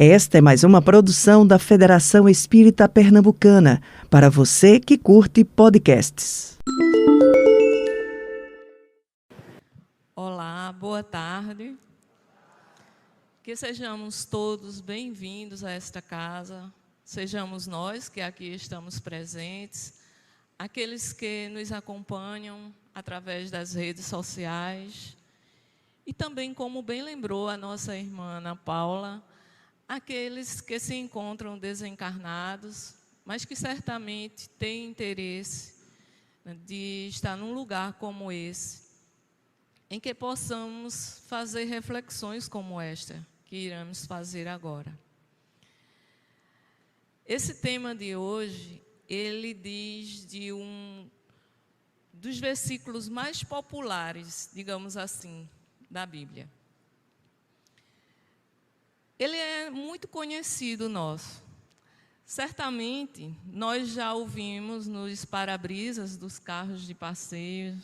Esta é mais uma produção da Federação Espírita Pernambucana, para você que curte podcasts. Olá, boa tarde. Que sejamos todos bem-vindos a esta casa, sejamos nós que aqui estamos presentes, aqueles que nos acompanham através das redes sociais e também, como bem lembrou a nossa irmã Ana Paula, aqueles que se encontram desencarnados, mas que certamente têm interesse de estar num lugar como esse, em que possamos fazer reflexões como esta, que iremos fazer agora. Esse tema de hoje, ele diz de dos versículos mais populares, digamos assim, da Bíblia. Ele é muito conhecido nosso. Certamente, nós já ouvimos nos para-brisas dos carros de passeio,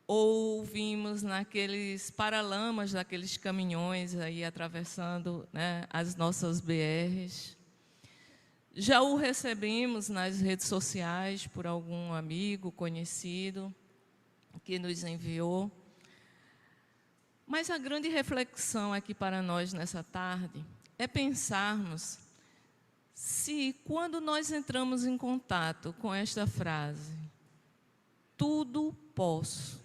ou vimos naqueles paralamas daqueles caminhões aí atravessando, né, as nossas BRs. Já o recebemos nas redes sociais por algum amigo conhecido que nos enviou. Mas a grande reflexão aqui para nós nessa tarde é pensarmos se, quando nós entramos em contato com esta frase, tudo posso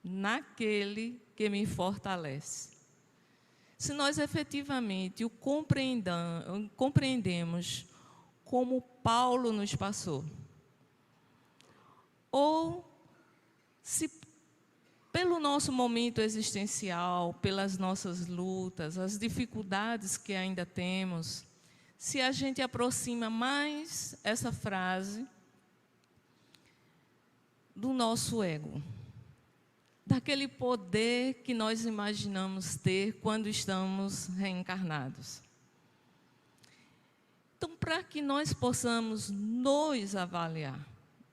naquele que me fortalece, se nós efetivamente o compreendemos como Paulo nos passou, ou se pelo nosso momento existencial, pelas nossas lutas, as dificuldades que ainda temos, se a gente aproxima mais essa frase do nosso ego, daquele poder que nós imaginamos ter quando estamos reencarnados. Então, para que nós possamos nos avaliar,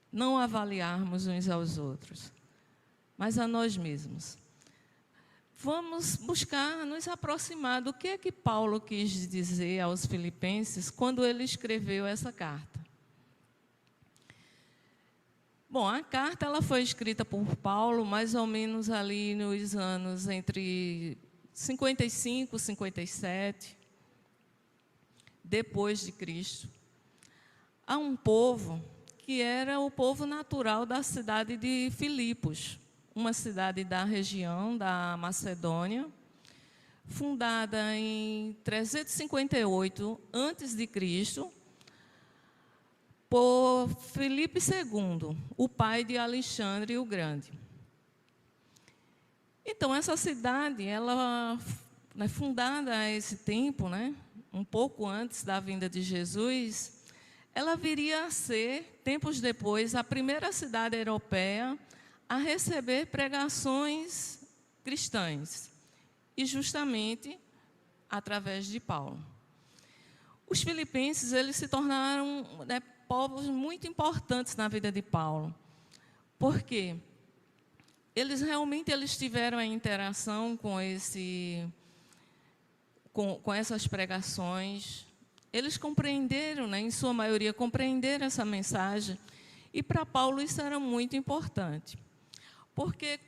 não avaliarmos uns aos outros, mas a nós mesmos, vamos buscar nos aproximar do que é que Paulo quis dizer aos Filipenses quando ele escreveu essa carta. Bom, a carta ela foi escrita por Paulo mais ou menos ali nos anos entre 55 e 57, depois de Cristo, a um povo que era o povo natural da cidade de Filipos, uma cidade da região da Macedônia, fundada em 358 a.C., por Filipe II, o pai de Alexandre o Grande. Então, essa cidade, ela é fundada a esse tempo, né, um pouco antes da vinda de Jesus, ela viria a ser, tempos depois, a primeira cidade europeia a receber pregações cristãs, e justamente através de Paulo. Os filipenses, eles se tornaram, né, povos muito importantes na vida de Paulo. Por quê? Eles tiveram a interação com essas pregações. Eles compreenderam, né, em sua maioria, compreenderam essa mensagem. E para Paulo isso era muito importante. Porque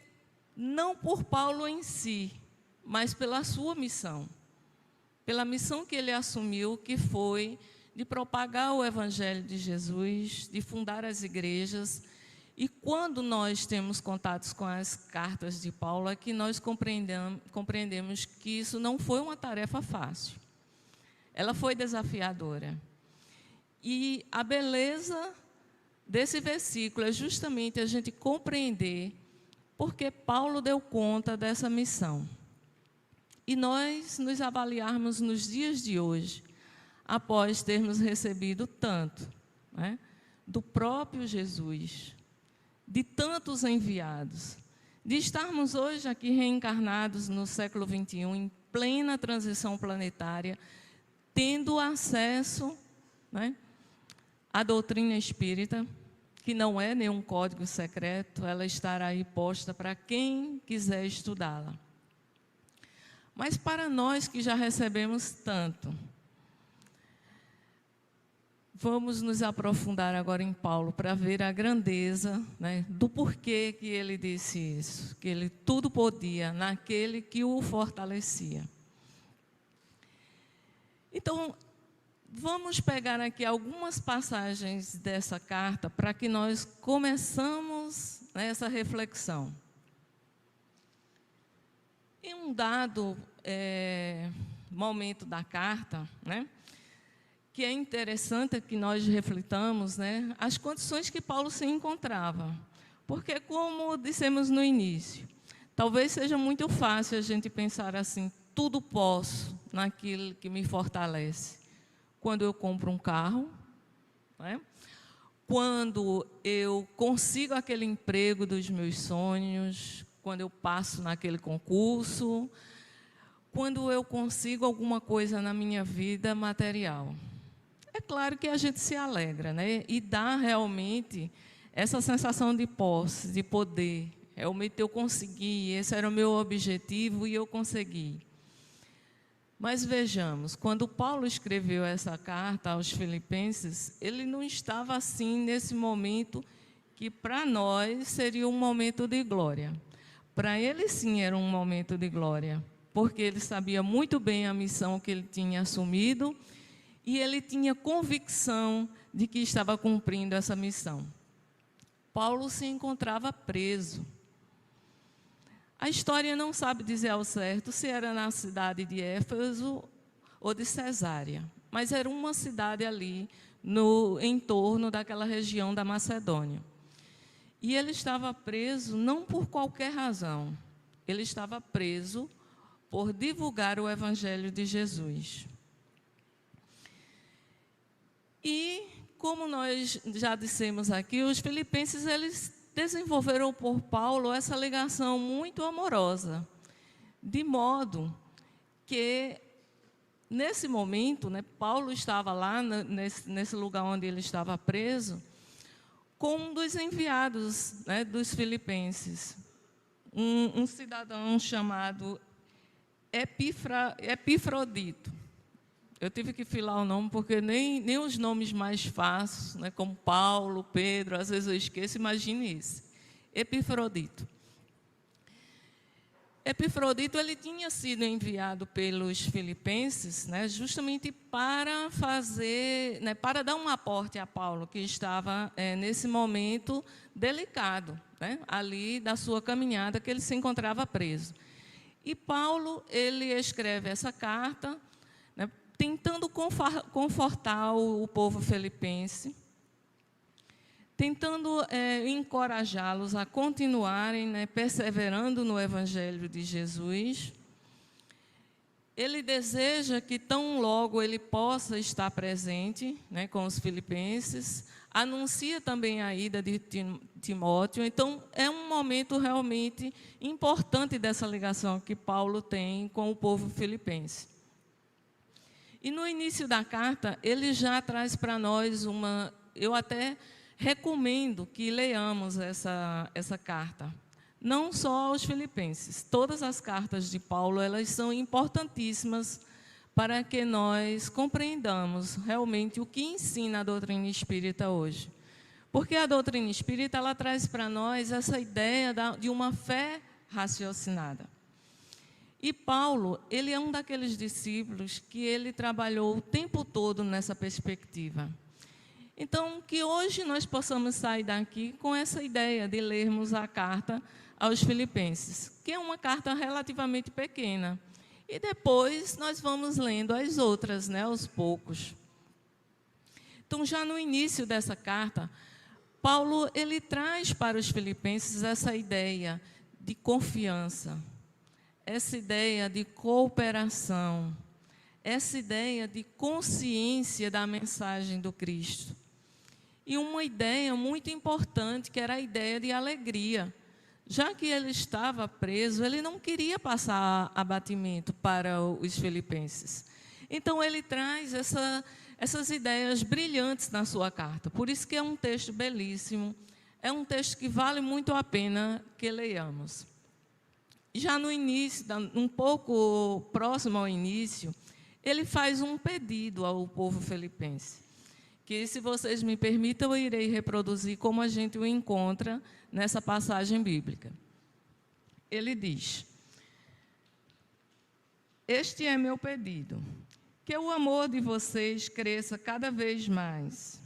não por Paulo em si, mas pela sua missão. Pela missão que ele assumiu, que foi de propagar o Evangelho de Jesus, de fundar as igrejas. E quando nós temos contatos com as cartas de Paulo, é que nós compreendemos que isso não foi uma tarefa fácil. Ela foi desafiadora. E a beleza desse versículo é justamente a gente compreender porque Paulo deu conta dessa missão. E nós nos avaliarmos nos dias de hoje, após termos recebido tanto, né, do próprio Jesus, de tantos enviados, de estarmos hoje aqui reencarnados no século XXI, em plena transição planetária, tendo acesso, né, à doutrina espírita, que não é nenhum código secreto, ela estará aí posta para quem quiser estudá-la. Mas para nós que já recebemos tanto, vamos nos aprofundar agora em Paulo para ver a grandeza, né, do porquê que ele disse isso, que ele tudo podia naquele que o fortalecia. Então, vamos pegar aqui algumas passagens dessa carta para que nós começamos essa reflexão. Em um dado momento da carta, né, que é interessante que nós reflitamos, né, as condições que Paulo se encontrava. Porque, como dissemos no início, talvez seja muito fácil a gente pensar assim, tudo posso naquilo que me fortalece. Quando eu compro um carro, né, quando eu consigo aquele emprego dos meus sonhos, quando eu passo naquele concurso, quando eu consigo alguma coisa na minha vida material. É claro que a gente se alegra, né? E dá realmente essa sensação de posse, de poder. Realmente eu consegui, esse era o meu objetivo e eu consegui. Mas vejamos, quando Paulo escreveu essa carta aos Filipenses, ele não estava assim nesse momento que para nós seria um momento de glória. Para ele, sim, era um momento de glória, porque ele sabia muito bem a missão que ele tinha assumido e ele tinha convicção de que estava cumprindo essa missão. Paulo se encontrava preso. A história não sabe dizer ao certo se era na cidade de Éfeso ou de Cesária, mas era uma cidade ali no entorno daquela região da Macedônia. E ele estava preso não por qualquer razão, ele estava preso por divulgar o Evangelho de Jesus. E, como nós já dissemos aqui, os filipenses, eles desenvolveram por Paulo essa ligação muito amorosa, de modo que, nesse momento, né, Paulo estava lá, nesse lugar onde ele estava preso, com um dos enviados, né, dos filipenses, um cidadão chamado Epifrodito. Eu tive que filar o nome, porque nem os nomes mais fáceis, né, como Paulo, Pedro, às vezes eu esqueço, imagine esse. Epifrodito. Epifrodito, ele tinha sido enviado pelos filipenses, né, justamente para fazer, né, para dar um aporte a Paulo, que estava nesse momento delicado, né, ali da sua caminhada, que ele se encontrava preso. E Paulo, ele escreve essa carta, né, tentando confortar o povo filipense, tentando encorajá-los a continuarem, né, perseverando no Evangelho de Jesus. Ele deseja que tão logo ele possa estar presente, né, com os filipenses, anuncia também a ida de Timóteo. Então, é um momento realmente importante dessa ligação que Paulo tem com o povo filipense. E no início da carta, ele já traz para nós eu até recomendo que leiamos essa carta. Não só aos filipenses. Todas as cartas de Paulo, elas são importantíssimas para que nós compreendamos realmente o que ensina a doutrina espírita hoje. Porque a doutrina espírita, ela traz para nós essa ideia de uma fé raciocinada. E Paulo, ele é um daqueles discípulos que ele trabalhou o tempo todo nessa perspectiva. Então, que hoje nós possamos sair daqui com essa ideia de lermos a carta aos Filipenses, que é uma carta relativamente pequena. E depois nós vamos lendo as outras, né, aos poucos. Então, já no início dessa carta, Paulo, ele traz para os filipenses essa ideia de confiança, essa ideia de cooperação, essa ideia de consciência da mensagem do Cristo. E uma ideia muito importante, que era a ideia de alegria. Já que ele estava preso, ele não queria passar abatimento para os filipenses. Então, ele traz essas ideias brilhantes na sua carta. Por isso que é um texto belíssimo, é um texto que vale muito a pena que leiamos. já no início, um pouco próximo ao início, ele faz um pedido ao povo filipense, que, se vocês me permitam, eu irei reproduzir como a gente o encontra nessa passagem bíblica. Ele diz: este é meu pedido, que o amor de vocês cresça cada vez mais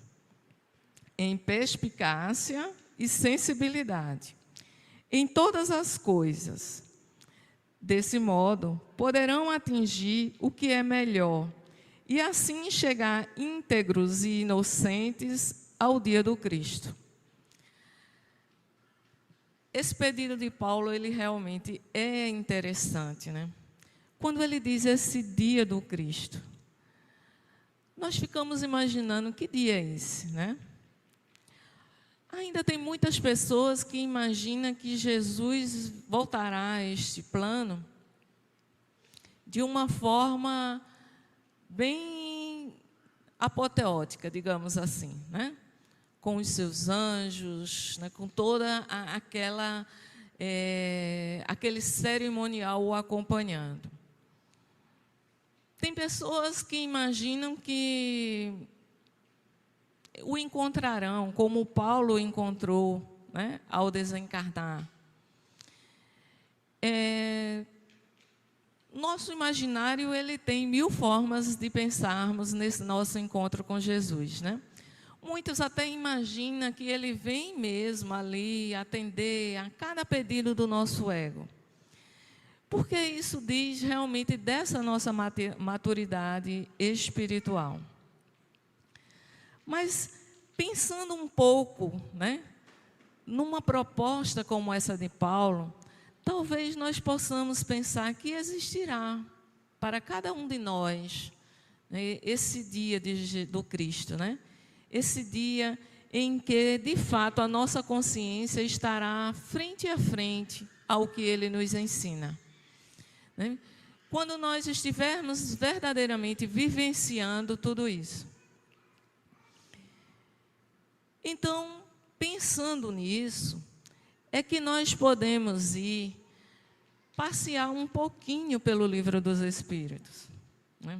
em perspicácia e sensibilidade em todas as coisas. Desse modo, poderão atingir o que é melhor e assim chegar íntegros e inocentes ao dia do Cristo. Esse pedido de Paulo, ele realmente é interessante, né? Quando ele diz esse dia do Cristo, nós ficamos imaginando que dia é esse, né? Ainda tem muitas pessoas que imaginam que Jesus voltará a este plano de uma forma bem apoteótica, digamos assim, né? Com os seus anjos, né? Com toda aquele cerimonial o acompanhando. Tem pessoas que imaginam que o encontrarão, como Paulo o encontrou, né, ao desencarnar. Nosso imaginário, ele tem 1000 formas de pensarmos nesse nosso encontro com Jesus, né? Muitos até imaginam que ele vem mesmo ali atender a cada pedido do nosso ego. Porque isso diz realmente dessa nossa maturidade espiritual. Mas, pensando um pouco, né, numa proposta como essa de Paulo, talvez nós possamos pensar que existirá para cada um de nós, né, esse dia do Cristo, né? Esse dia em que, de fato, a nossa consciência estará frente a frente ao que Ele nos ensina, né? Quando nós estivermos verdadeiramente vivenciando tudo isso. Então, pensando nisso, é que nós podemos ir passear um pouquinho pelo Livro dos Espíritos, né?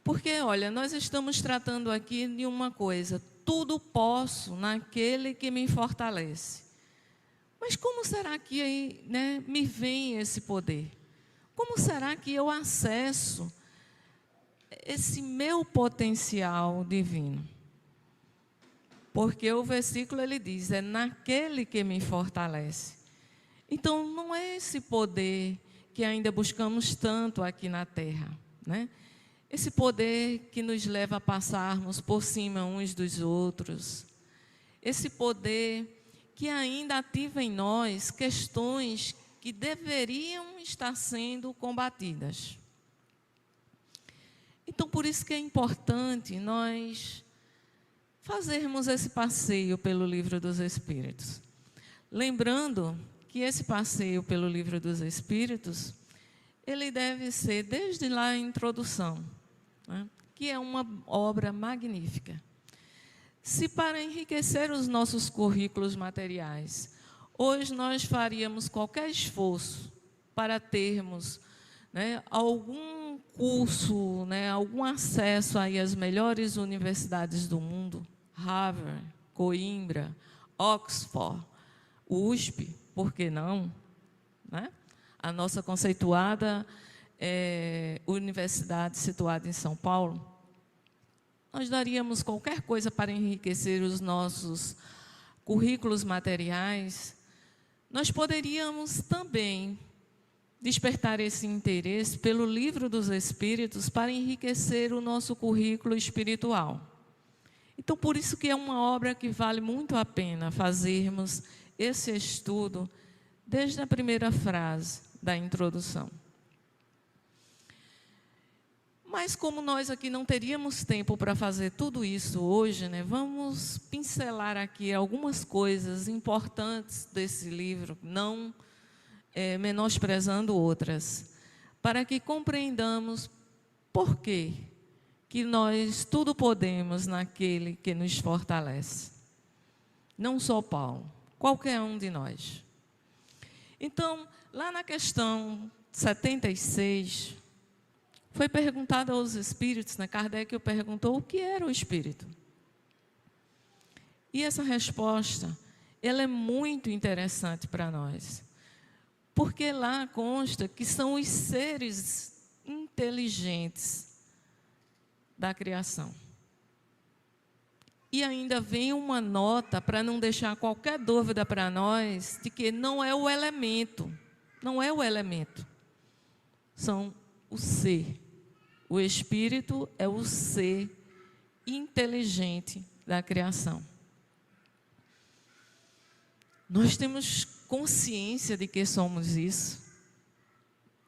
Porque, olha, nós estamos tratando aqui de uma coisa: tudo posso naquele que me fortalece. Mas como será que aí, né, me vem esse poder? Como será que eu acesso esse meu potencial divino? Porque o versículo, ele diz, é naquele que me fortalece. Então, não é esse poder que ainda buscamos tanto aqui na terra, né? Esse poder que nos leva a passarmos por cima uns dos outros. Esse poder que ainda ativa em nós questões que deveriam estar sendo combatidas. Então, por isso que é importante nós fazermos esse passeio pelo Livro dos Espíritos. Lembrando que esse passeio pelo Livro dos Espíritos, ele deve ser desde lá a introdução, né, que é uma obra magnífica. Se para enriquecer os nossos currículos materiais, hoje nós faríamos qualquer esforço para termos, né, algum curso, né, algum acesso aí às melhores universidades do mundo, Harvard, Coimbra, Oxford, USP, por que não? Né? A nossa conceituada universidade situada em São Paulo, nós daríamos qualquer coisa para enriquecer os nossos currículos materiais. Nós poderíamos também despertar esse interesse pelo Livro dos Espíritos para enriquecer o nosso currículo espiritual. Então, por isso que é uma obra que vale muito a pena fazermos esse estudo desde a primeira frase da introdução. Mas como nós aqui não teríamos tempo para fazer tudo isso hoje, né, vamos pincelar aqui algumas coisas importantes desse livro, não menosprezando outras, para que compreendamos por quê que nós tudo podemos naquele que nos fortalece. Não só Paulo, qualquer um de nós. Então, lá na questão 76, foi perguntado aos espíritos, né? Kardec perguntou o que era o espírito. E essa resposta, ela é muito interessante para nós, porque lá consta que são os seres inteligentes da criação. E ainda vem uma nota para não deixar qualquer dúvida para nós de que não é o elemento, não é o elemento, são o ser. O espírito é o ser inteligente da criação. Nós temos consciência de que somos isso.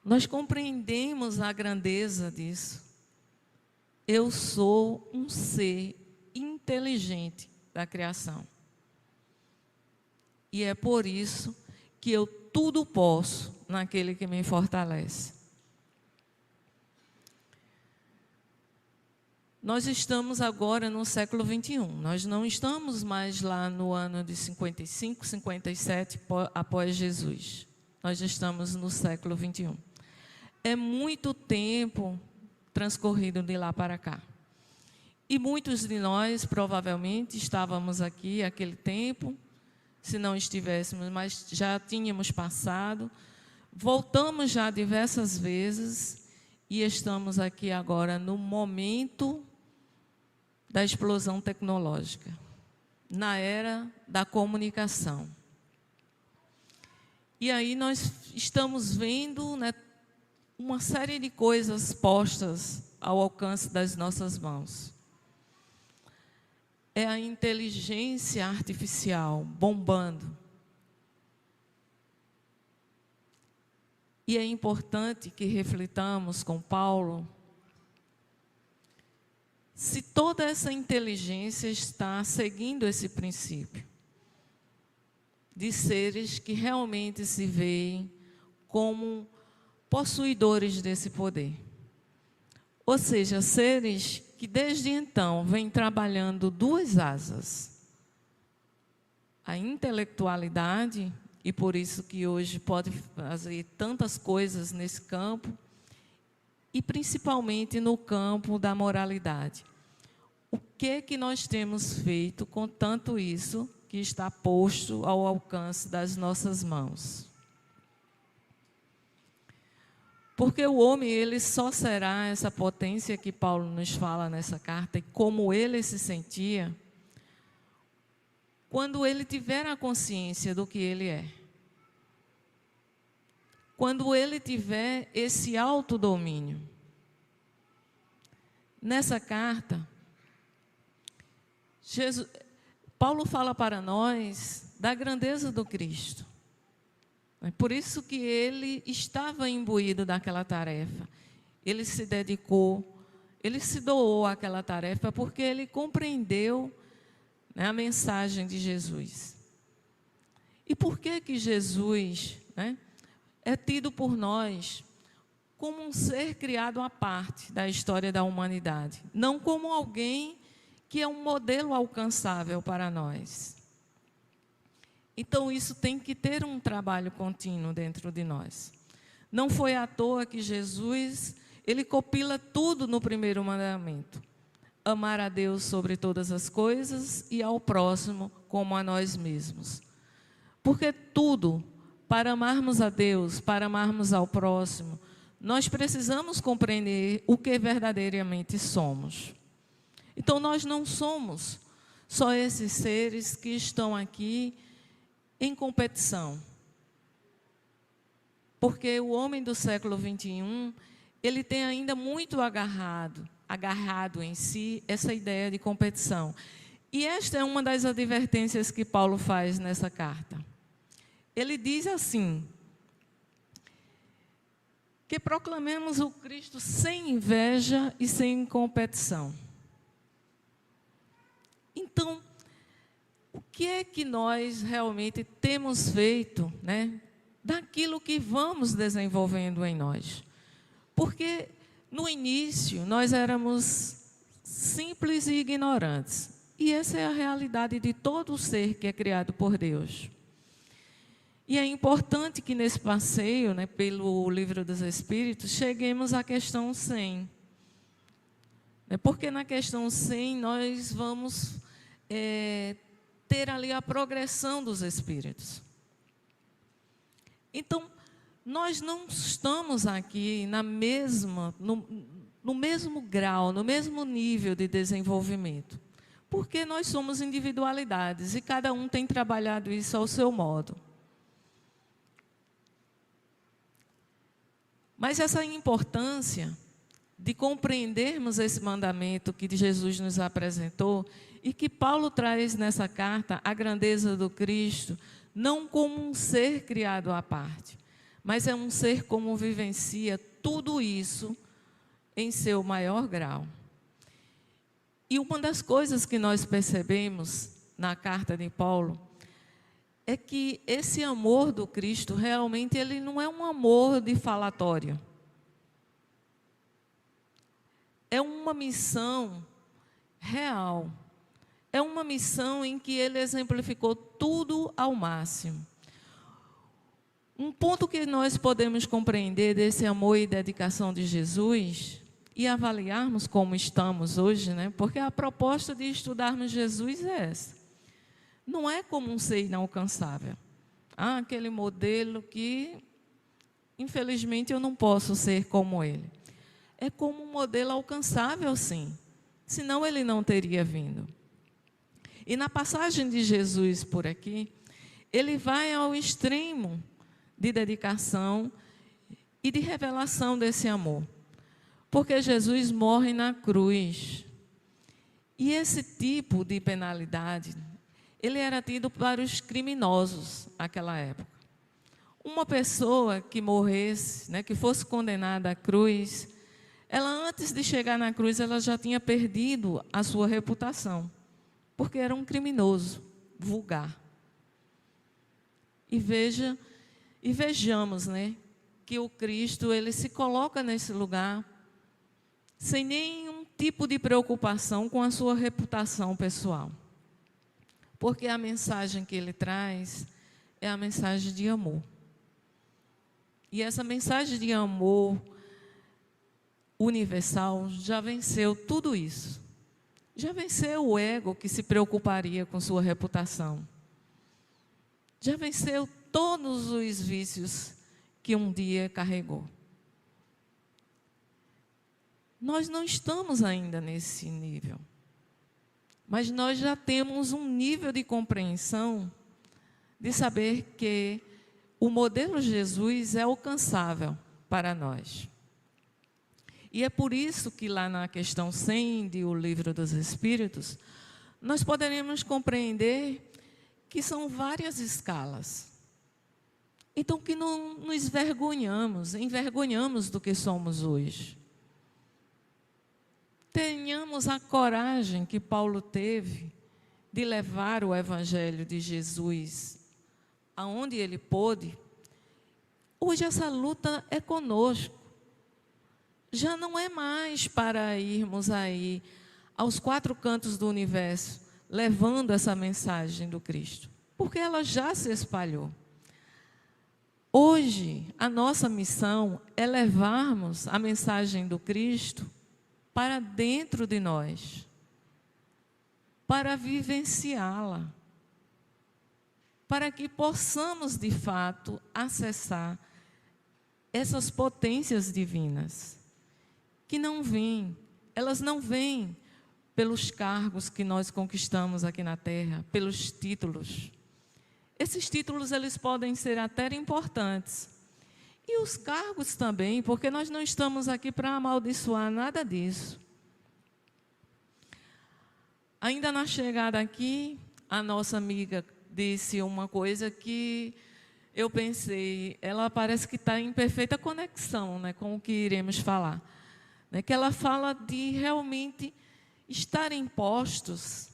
Nós compreendemos a grandeza disso. Eu sou um ser inteligente da criação. E é por isso que eu tudo posso naquele que me fortalece. Nós estamos agora no século 21. Nós não estamos mais lá no ano de 55, 57 após Jesus. Nós estamos no século 21. É muito tempo transcorrido de lá para cá. E muitos de nós, provavelmente, estávamos aqui aquele tempo, se não estivéssemos, mas já tínhamos passado. Voltamos já diversas vezes e estamos aqui agora no momento da explosão tecnológica, na era da comunicação. E aí nós estamos vendo, né, uma série de coisas postas ao alcance das nossas mãos. É a inteligência artificial bombando. E é importante que reflitamos com Paulo se toda essa inteligência está seguindo esse princípio de seres que realmente se veem como possuidores desse poder. Ou seja, seres que desde então vêm trabalhando duas asas. A intelectualidade, e por isso que hoje pode fazer tantas coisas nesse campo, e principalmente no campo da moralidade. O que nós temos feito com tanto isso que está posto ao alcance das nossas mãos? Porque o homem, ele só será essa potência que Paulo nos fala nessa carta, e como ele se sentia, quando ele tiver a consciência do que ele é. Quando ele tiver esse autodomínio. Nessa carta, Paulo fala para nós da grandeza do Cristo. É por isso que ele estava imbuído daquela tarefa. Ele se dedicou, ele se doou àquela tarefa porque ele compreendeu, né, a mensagem de Jesus. E por que Jesus, né, é tido por nós como um ser criado à parte da história da humanidade, não como alguém que é um modelo alcançável para nós. Então, isso tem que ter um trabalho contínuo dentro de nós. Não foi à toa que Jesus, ele copila tudo no primeiro mandamento. Amar a Deus sobre todas as coisas e ao próximo como a nós mesmos. Porque tudo, para amarmos a Deus, para amarmos ao próximo, nós precisamos compreender o que verdadeiramente somos. Então, nós não somos só esses seres que estão aqui em competição. Porque o homem do século 21, ele tem ainda muito agarrado em si essa ideia de competição. E esta é uma das advertências que Paulo faz nessa carta. Ele diz assim, que proclamemos o Cristo sem inveja e sem competição. Então, o que é que nós realmente temos feito, né, daquilo que vamos desenvolvendo em nós? Porque no início nós éramos simples e ignorantes. E essa é a realidade de todo ser que é criado por Deus. E é importante que nesse passeio, né, pelo Livro dos Espíritos, cheguemos à questão 100. Porque na questão 100 nós vamos ter ali a progressão dos espíritos. Então, nós não estamos aqui no mesmo grau, no mesmo nível de desenvolvimento, porque nós somos individualidades e cada um tem trabalhado isso ao seu modo. Mas essa importância de compreendermos esse mandamento que Jesus nos apresentou e que Paulo traz nessa carta, a grandeza do Cristo, não como um ser criado à parte, mas é um ser como vivencia tudo isso em seu maior grau. E uma das coisas que nós percebemos na carta de Paulo é que esse amor do Cristo realmente ele não é um amor de falatório. É uma missão real. É uma missão em que ele exemplificou tudo ao máximo. Um ponto que nós podemos compreender desse amor e dedicação de Jesus e avaliarmos como estamos hoje, né? Porque a proposta de estudarmos Jesus é essa. Não é como um ser inalcançável. Aquele modelo que, infelizmente, eu não posso ser como ele. É como um modelo alcançável, sim. Senão ele não teria vindo. E na passagem de Jesus por aqui, ele vai ao extremo de dedicação e de revelação desse amor. Porque Jesus morre na cruz. E esse tipo de penalidade, ele era tido para os criminosos naquela época. Uma pessoa que morresse, né, que fosse condenada à cruz, ela antes de chegar na cruz, ela já tinha perdido a sua reputação, porque era um criminoso vulgar. E vejamos, né, que o Cristo, ele se coloca nesse lugar sem nenhum tipo de preocupação com a sua reputação pessoal. Porque a mensagem que ele traz é a mensagem de amor. E essa mensagem de amor universal já venceu tudo isso. Já venceu o ego que se preocuparia com sua reputação. Já venceu todos os vícios que um dia carregou. Nós não estamos ainda nesse nível. Mas nós já temos um nível de compreensão de saber que o modelo Jesus é alcançável para nós. E é por isso que lá na questão 100 do Livro dos Espíritos, nós poderemos compreender que são várias escalas. Então, que não nos envergonhamos do que somos hoje. Tenhamos a coragem que Paulo teve de levar o Evangelho de Jesus aonde ele pôde. Hoje essa luta é conosco. Já não é mais para irmos aí aos quatro cantos do universo, levando essa mensagem do Cristo, porque ela já se espalhou. Hoje, a nossa missão é levarmos a mensagem do Cristo para dentro de nós, para vivenciá-la, para que possamos, de fato, acessar essas potências divinas, que não vêm, elas não vêm pelos cargos que nós conquistamos aqui na Terra, pelos títulos. Esses títulos, eles podem ser até importantes. E os cargos também, porque nós não estamos aqui para amaldiçoar nada disso. Ainda na chegada aqui, a nossa amiga disse uma coisa que eu pensei, ela parece que está em perfeita conexão, né, com o que iremos falar. Né, que ela fala de realmente estarem postos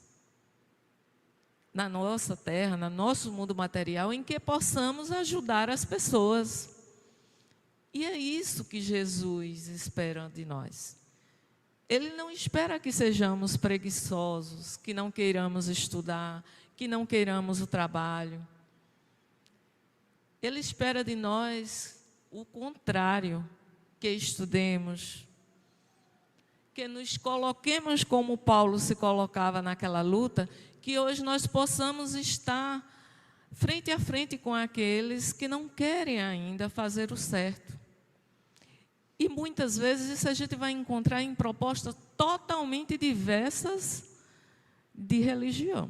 na nossa terra, no nosso mundo material, em que possamos ajudar as pessoas. E é isso que Jesus espera de nós. Ele não espera que sejamos preguiçosos, que não queiramos estudar, que não queiramos o trabalho. Ele espera de nós o contrário, que estudemos, que nos coloquemos como Paulo se colocava naquela luta, que hoje nós possamos estar frente a frente com aqueles que não querem ainda fazer o certo. E muitas vezes isso a gente vai encontrar em propostas totalmente diversas de religião.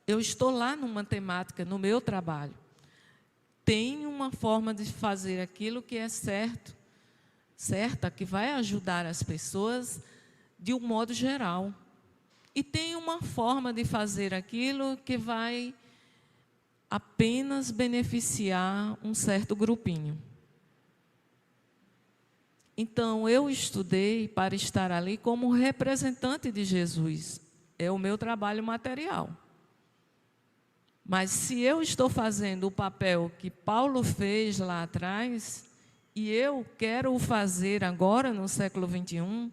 Eu estou lá numa temática, no meu trabalho. Tem uma forma de fazer aquilo que é certa, que vai ajudar as pessoas de um modo geral. E tem uma forma de fazer aquilo que vai apenas beneficiar um certo grupinho. Então, eu estudei para estar ali como representante de Jesus. É o meu trabalho material. Mas se eu estou fazendo o papel que Paulo fez lá atrás, e eu quero o fazer agora, no século XXI,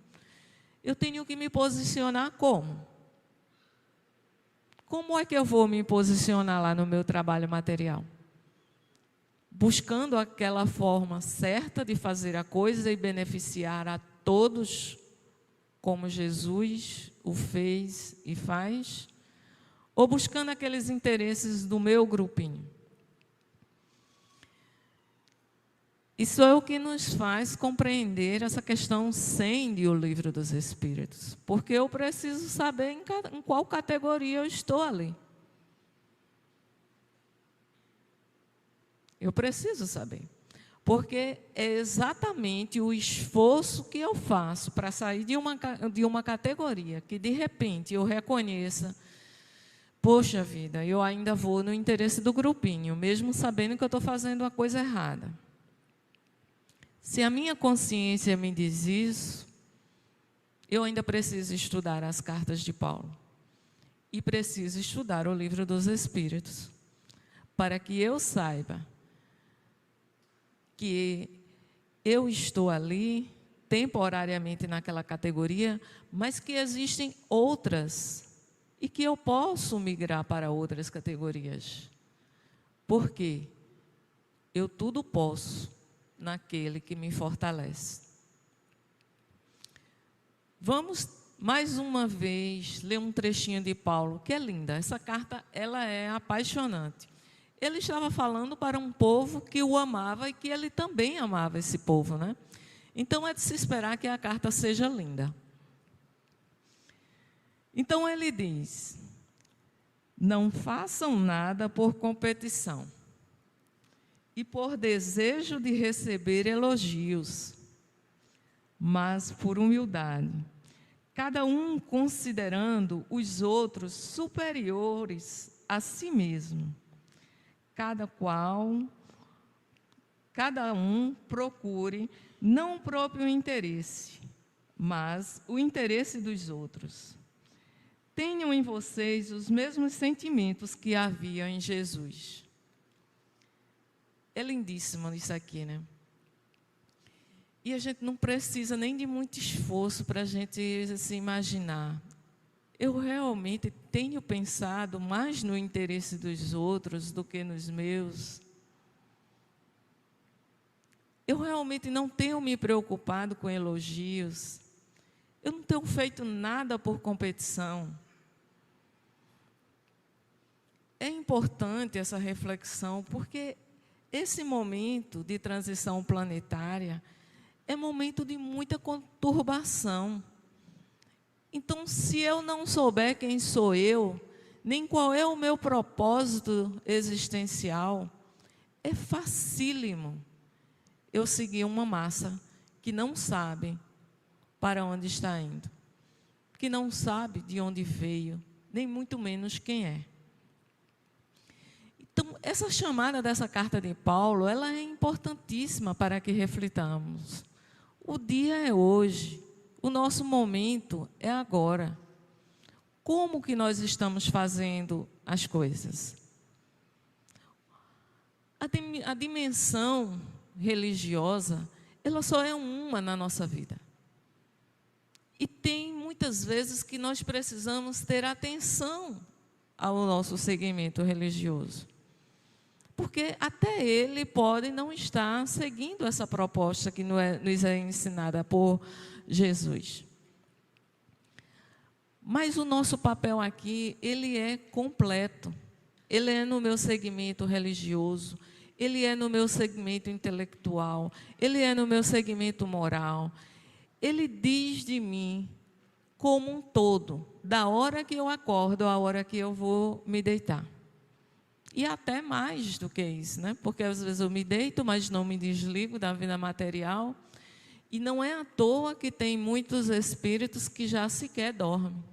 eu tenho que me posicionar como? Como é que eu vou me posicionar lá no meu trabalho material? Buscando aquela forma certa de fazer a coisa e beneficiar a todos, como Jesus o fez e faz, ou buscando aqueles interesses do meu grupinho? Isso é o que nos faz compreender essa questão 100 do Livro dos Espíritos, porque eu preciso saber em qual categoria eu estou ali. Eu preciso saber, porque é exatamente o esforço que eu faço para sair de uma categoria que, de repente, eu reconheça, poxa vida, eu ainda vou no interesse do grupinho, mesmo sabendo que eu estou fazendo a coisa errada. Se a minha consciência me diz isso, eu ainda preciso estudar as cartas de Paulo. E preciso estudar o Livro dos Espíritos, para que eu saiba que eu estou ali, temporariamente naquela categoria, mas que existem outras, e que eu posso migrar para outras categorias. Por quê? Eu tudo posso naquele que me fortalece. Vamos mais uma vez ler um trechinho de Paulo, que é linda. Essa carta, ela é apaixonante. Ele estava falando para um povo que o amava e que ele também amava esse povo, né? Então é de se esperar que a carta seja linda. Então ele diz: não façam nada por competição e por desejo de receber elogios, mas por humildade, cada um considerando os outros superiores a si mesmo. Cada um procure não o próprio interesse, mas o interesse dos outros. Tenham em vocês os mesmos sentimentos que havia em Jesus. É lindíssimo isso aqui, né? E a gente não precisa nem de muito esforço para a gente se imaginar. Eu realmente tenho pensado mais no interesse dos outros do que nos meus. Eu realmente não tenho me preocupado com elogios. Eu não tenho feito nada por competição. É importante essa reflexão, porque esse momento de transição planetária é momento de muita conturbação. Então, se eu não souber quem sou eu, nem qual é o meu propósito existencial, é facílimo eu seguir uma massa que não sabe para onde está indo, que não sabe de onde veio, nem muito menos quem é. Então, essa chamada dessa carta de Paulo, ela é importantíssima para que reflitamos. O dia é hoje. O nosso momento é agora. Como que nós estamos fazendo as coisas? A dimensão religiosa, ela só é uma na nossa vida. E tem muitas vezes que nós precisamos ter atenção ao nosso segmento religioso. Porque até ele pode não estar seguindo essa proposta que nos é ensinada por Jesus. Mas o nosso papel aqui, ele é completo. Ele é no meu segmento religioso, ele é no meu segmento intelectual, ele é no meu segmento moral. Ele diz de mim como um todo, da hora que eu acordo à hora que eu vou me deitar. E até mais do que isso, né? Porque às vezes eu me deito, mas não me desligo da vida material. E não é à toa que tem muitos espíritos que já sequer dormem.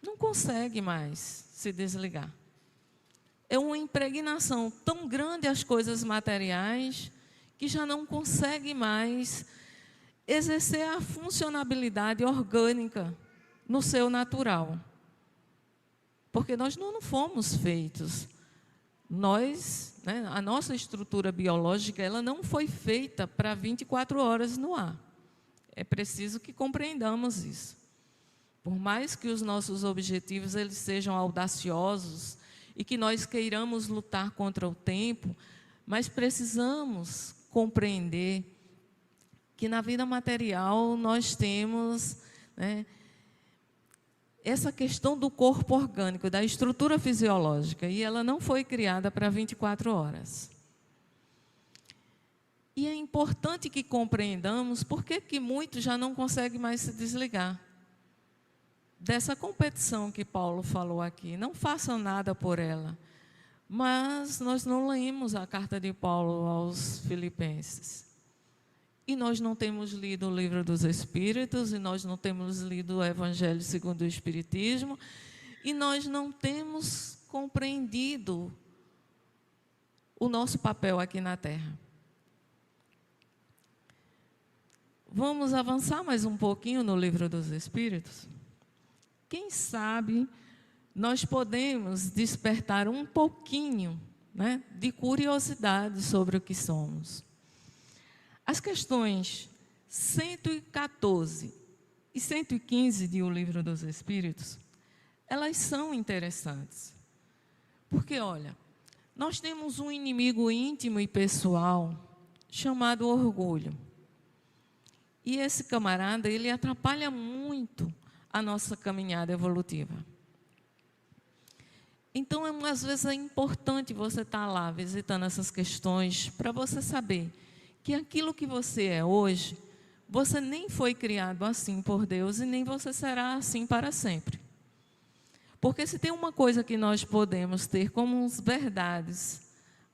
Não consegue mais se desligar. É uma impregnação tão grande às coisas materiais que já não consegue mais exercer a funcionalidade orgânica no seu natural. Porque nós não fomos feitos. Nós, né, a nossa estrutura biológica, ela não foi feita para 24 horas no ar. É preciso que compreendamos isso. Por mais que os nossos objetivos eles sejam audaciosos e que nós queiramos lutar contra o tempo, mas precisamos compreender que na vida material nós temos, né, essa questão do corpo orgânico, da estrutura fisiológica, e ela não foi criada para 24 horas. E é importante que compreendamos por que muitos já não conseguem mais se desligar dessa competição que Paulo falou aqui. Não façam nada por ela. Mas nós não lemos a carta de Paulo aos Filipenses. E nós não temos lido o livro dos Espíritos, e nós não temos lido o Evangelho segundo o Espiritismo, e nós não temos compreendido o nosso papel aqui na Terra. Vamos avançar mais um pouquinho no livro dos Espíritos? Quem sabe nós podemos despertar um pouquinho, né, de curiosidade sobre o que somos. As questões 114 e 115 de O Livro dos Espíritos, elas são interessantes. Porque, olha, nós temos um inimigo íntimo e pessoal chamado orgulho. E esse camarada, ele atrapalha muito a nossa caminhada evolutiva. Então, às vezes é importante você estar lá visitando essas questões para você saber que aquilo que você é hoje, você nem foi criado assim por Deus e nem você será assim para sempre. Porque se tem uma coisa que nós podemos ter como verdades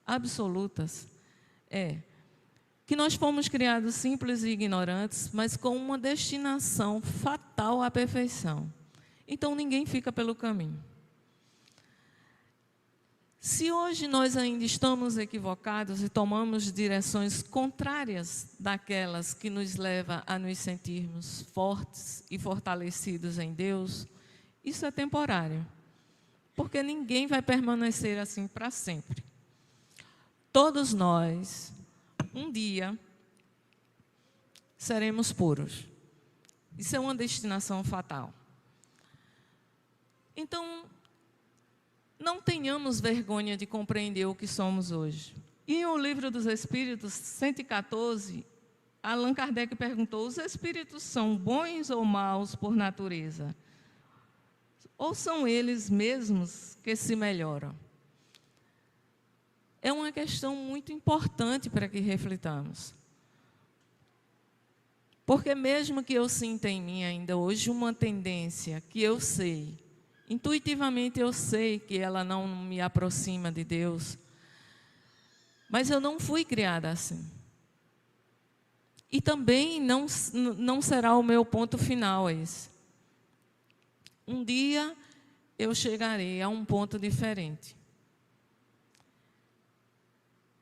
absolutas, é que nós fomos criados simples e ignorantes, mas com uma destinação fatal à perfeição. Então ninguém fica pelo caminho. Se hoje nós ainda estamos equivocados e tomamos direções contrárias daquelas que nos levam a nos sentirmos fortes e fortalecidos em Deus, isso é temporário, porque ninguém vai permanecer assim para sempre. Todos nós, um dia, seremos puros. Isso é uma destinação fatal. Então, não tenhamos vergonha de compreender o que somos hoje. E no Livro dos Espíritos, 114, Allan Kardec perguntou: os espíritos são bons ou maus por natureza? Ou são eles mesmos que se melhoram? É uma questão muito importante para que reflitamos. Porque mesmo que eu sinta em mim ainda hoje uma tendência que eu sei, intuitivamente eu sei que ela não me aproxima de Deus, mas eu não fui criada assim. E também não será o meu ponto final esse. Um dia eu chegarei a um ponto diferente.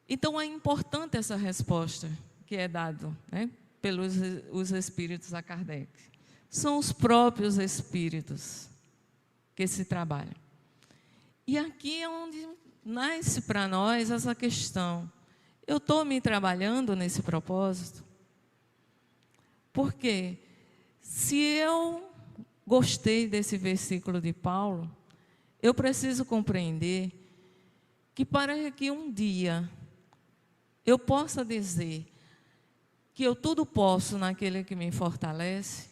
Então é importante essa resposta que é dada, né, pelos os espíritos a Kardec. São os próprios espíritos que se trabalham. E aqui é onde nasce para nós essa questão. Eu estou me trabalhando nesse propósito? Porque se eu gostei desse versículo de Paulo, eu preciso compreender que para que um dia eu possa dizer que eu tudo posso naquele que me fortalece,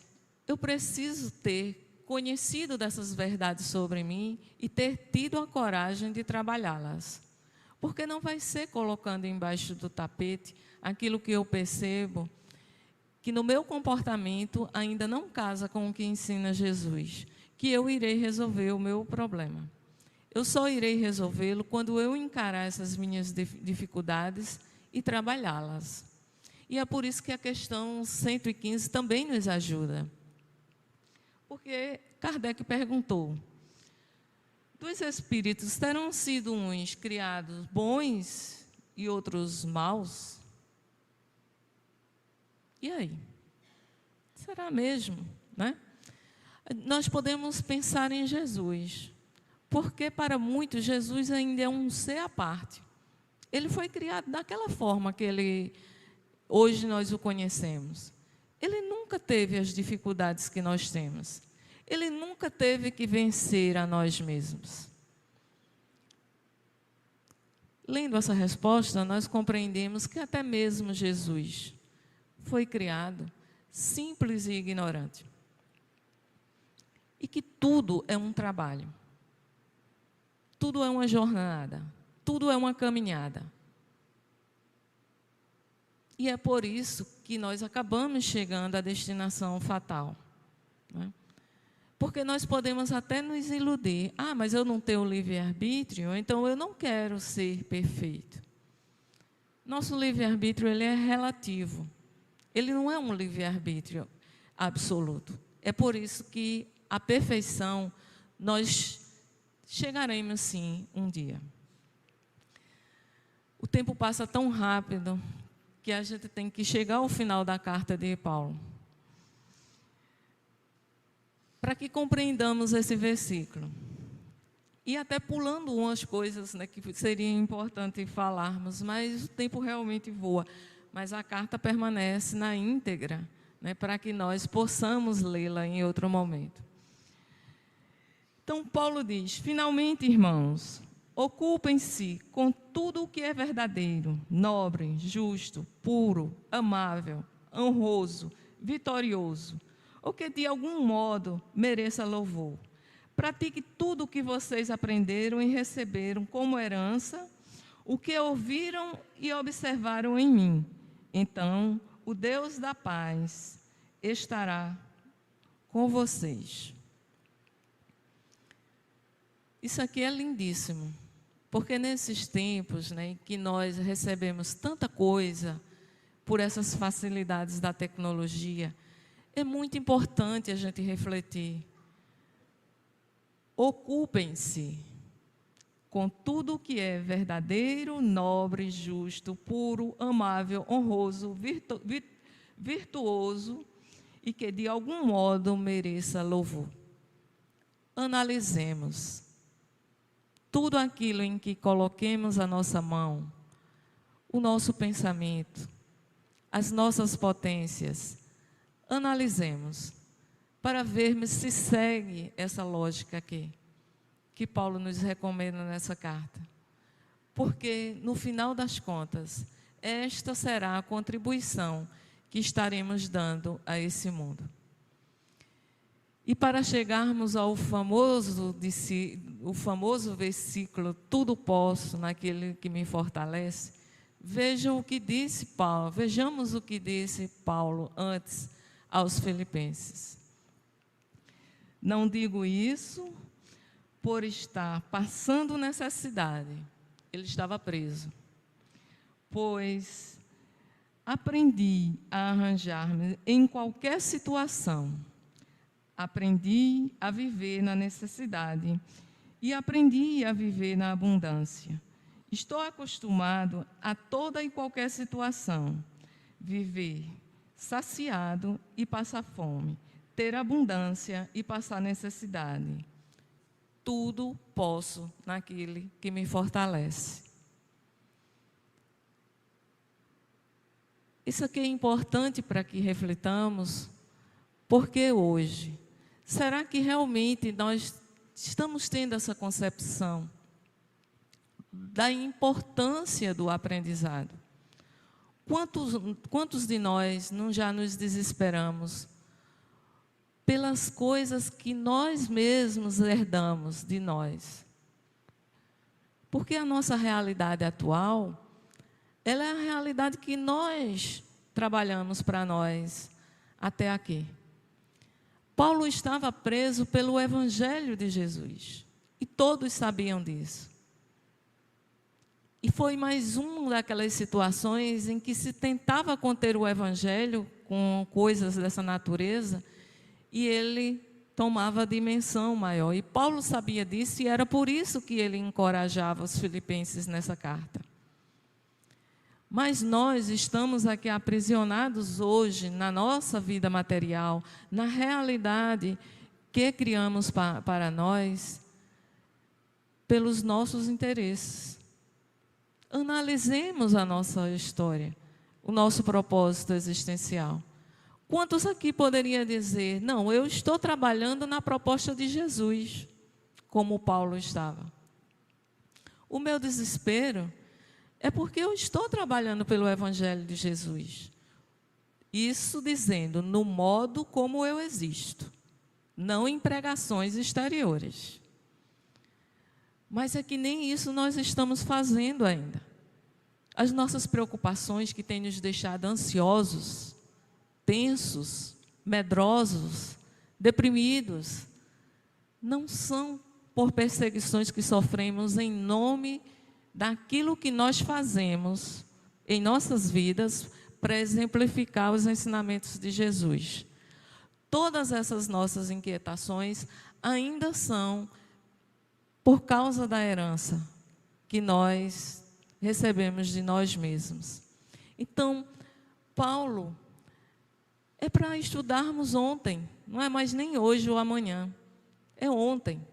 eu preciso ter conhecido dessas verdades sobre mim e ter tido a coragem de trabalhá-las. Porque não vai ser colocando embaixo do tapete aquilo que eu percebo que no meu comportamento ainda não casa com o que ensina Jesus, que eu irei resolver o meu problema. Eu só irei resolvê-lo quando eu encarar essas minhas dificuldades e trabalhá-las. E é por isso que a questão 115 também nos ajuda. Porque Kardec perguntou: dos espíritos terão sido uns criados bons e outros maus? E aí? Será mesmo, né? Nós podemos pensar em Jesus, porque para muitos Jesus ainda é um ser à parte. Ele foi criado daquela forma que hoje nós o conhecemos. Ele nunca teve as dificuldades que nós temos. Ele nunca teve que vencer a nós mesmos. Lendo essa resposta, nós compreendemos que até mesmo Jesus foi criado simples e ignorante. E que tudo é um trabalho. Tudo é uma jornada. Tudo é uma caminhada. E é por isso que nós acabamos chegando à destinação fatal, né? Porque nós podemos até nos iludir. Ah, mas eu não tenho livre-arbítrio, então eu não quero ser perfeito. Nosso livre-arbítrio, ele é relativo. Ele não é um livre-arbítrio absoluto. É por isso que a perfeição nós chegaremos sim um dia. O tempo passa tão rápido que a gente tem que chegar ao final da carta de Paulo, para que compreendamos esse versículo. E até pulando umas coisas, né, que seria importante falarmos, mas o tempo realmente voa. Mas a carta permanece na íntegra, né, para que nós possamos lê-la em outro momento. Então, Paulo diz: finalmente, irmãos, ocupem-se com tudo o que é verdadeiro, nobre, justo, puro, amável, honroso, vitorioso, ou que de algum modo mereça louvor. Pratique tudo o que vocês aprenderam e receberam como herança, o que ouviram e observaram em mim. Então, o Deus da paz estará com vocês. Isso aqui é lindíssimo, porque nesses tempos, né, que nós recebemos tanta coisa por essas facilidades da tecnologia, é muito importante a gente refletir. Ocupem-se com tudo o que é verdadeiro, nobre, justo, puro, amável, honroso, virtuoso e que de algum modo mereça louvor. Analisemos tudo aquilo em que coloquemos a nossa mão, o nosso pensamento, as nossas potências. Analisemos para vermos se segue essa lógica aqui, que Paulo nos recomenda nessa carta. Porque, no final das contas, esta será a contribuição que estaremos dando a esse mundo. E para chegarmos ao famoso versículo, tudo posso naquele que me fortalece, vejamos o que disse Paulo antes aos Filipenses. Não digo isso por estar passando necessidade. Ele estava preso. Pois aprendi a arranjar-me em qualquer situação. Aprendi a viver na necessidade e aprendi a viver na abundância. Estou acostumado a toda e qualquer situação. Viver saciado e passar fome. Ter abundância e passar necessidade. Tudo posso naquele que me fortalece. Isso aqui é importante para que reflitamos, porque hoje, será que realmente nós estamos tendo essa concepção? da importância do aprendizado. Quantos de nós não já nos desesperamos pelas coisas que nós mesmos herdamos de nós? Porque a nossa realidade atual, ela é a realidade que nós trabalhamos para nós até aqui. Paulo estava preso pelo Evangelho de Jesus, e todos sabiam disso. E foi mais uma daquelas situações em que se tentava conter o Evangelho com coisas dessa natureza, e ele tomava dimensão maior. E Paulo sabia disso, e era por isso que ele encorajava os filipenses nessa carta. Mas nós estamos aqui aprisionados hoje na nossa vida material, na realidade que criamos para nós, pelos nossos interesses. Analisemos a nossa história, o nosso propósito existencial. Quantos aqui poderiam dizer, não, eu estou trabalhando na proposta de Jesus, como Paulo estava. O meu desespero é porque eu estou trabalhando pelo Evangelho de Jesus. Isso dizendo, no modo como eu existo, não em pregações exteriores. Mas é que nem isso nós estamos fazendo ainda. As nossas preocupações que têm nos deixado ansiosos, tensos, medrosos, deprimidos, não são por perseguições que sofremos em nome daquilo que nós fazemos em nossas vidas para exemplificar os ensinamentos de Jesus. Todas essas nossas inquietações ainda são por causa da herança que nós recebemos de nós mesmos. Então, Paulo é para estudarmos ontem, não é mais nem hoje ou amanhã, é ontem,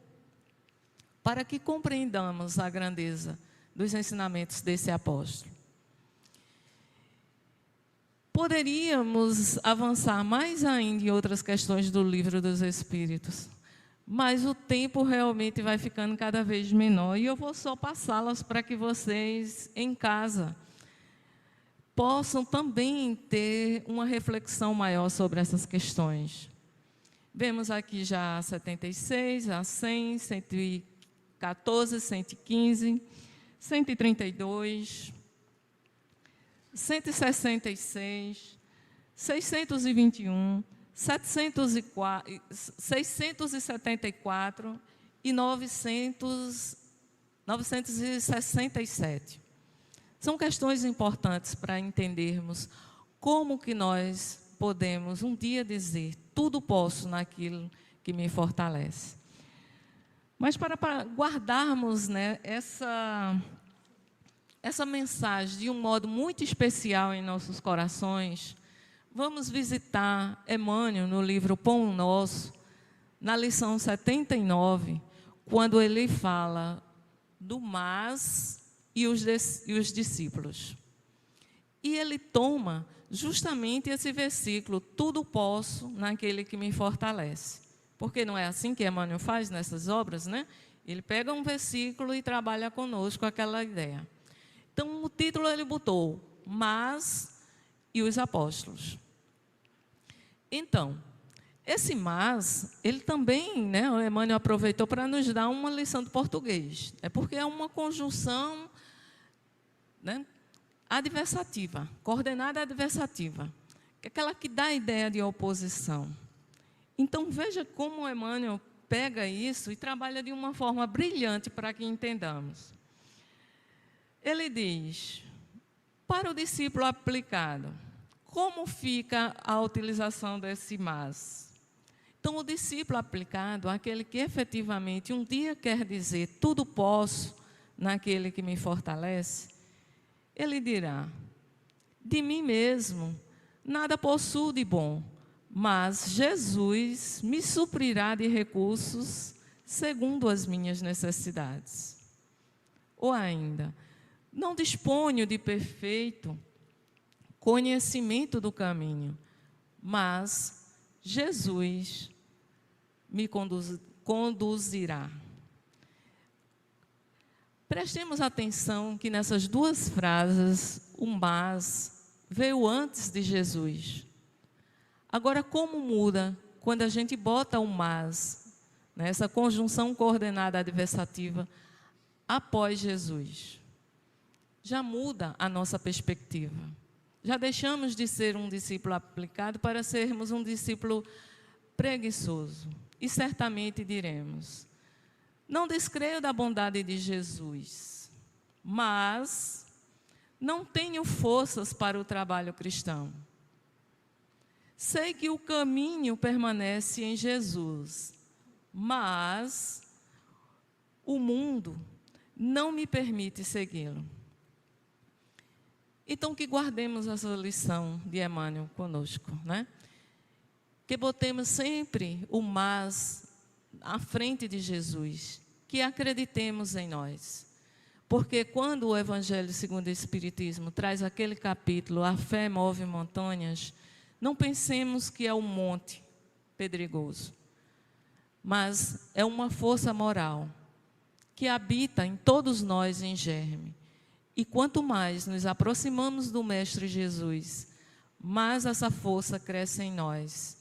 para que compreendamos a grandeza dos ensinamentos desse apóstolo. Poderíamos avançar mais ainda em outras questões do Livro dos Espíritos, mas o tempo realmente vai ficando cada vez menor, e eu vou só passá-las para que vocês, em casa, possam também ter uma reflexão maior sobre essas questões. Vemos aqui já a 76, a 100, 114, 115, 132, 166, 621, 674 e 967. São questões importantes para entendermos como que nós podemos um dia dizer, tudo posso naquilo que me fortalece. Mas para guardarmos, né, essa mensagem de um modo muito especial em nossos corações, vamos visitar Emmanuel no livro Pão Nosso, na lição 79, quando ele fala do mas e os discípulos. E ele toma justamente esse versículo, tudo posso naquele que me fortalece. Porque não é assim que Emmanuel faz nessas obras, né? Ele pega um versículo e trabalha conosco aquela ideia. Então, o título ele botou, mas e os apóstolos. Então, esse mas, ele também, né, o Emmanuel aproveitou para nos dar uma lição de português. É porque é uma conjunção, né, adversativa, coordenada adversativa, que é aquela que dá a ideia de oposição. Então, veja como o Emmanuel pega isso e trabalha de uma forma brilhante para que entendamos. Ele diz, para o discípulo aplicado, como fica a utilização desse mas? Então, o discípulo aplicado, aquele que efetivamente um dia quer dizer, tudo posso naquele que me fortalece, ele dirá, de mim mesmo, nada possuo de bom, mas Jesus me suprirá de recursos segundo as minhas necessidades. Ou ainda, não disponho de perfeito conhecimento do caminho, mas Jesus me conduzirá. Prestemos atenção que nessas duas frases, o mas veio antes de Jesus. Agora, como muda quando a gente bota o mas, né, essa conjunção coordenada adversativa, após Jesus? Já muda a nossa perspectiva. Já deixamos de ser um discípulo aplicado para sermos um discípulo preguiçoso. E certamente diremos: não descreio da bondade de Jesus, mas não tenho forças para o trabalho cristão. Sei que o caminho permanece em Jesus, mas o mundo não me permite segui-lo. Então, que guardemos essa lição de Emmanuel conosco, né? Que botemos sempre o mas à frente de Jesus, que acreditemos em nós. Porque quando o Evangelho segundo o Espiritismo traz aquele capítulo, a fé move montanhas, não pensemos que é um monte pedregoso, mas é uma força moral que habita em todos nós em germe. E quanto mais nos aproximamos do Mestre Jesus, mais essa força cresce em nós.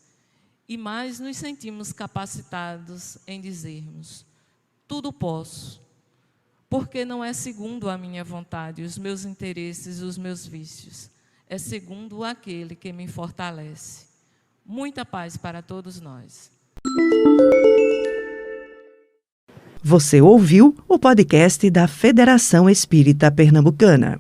E mais nos sentimos capacitados em dizermos: tudo posso, porque não é segundo a minha vontade, os meus interesses, os meus vícios. É segundo aquele que me fortalece. Muita paz para todos nós. Você ouviu o podcast da Federação Espírita Pernambucana.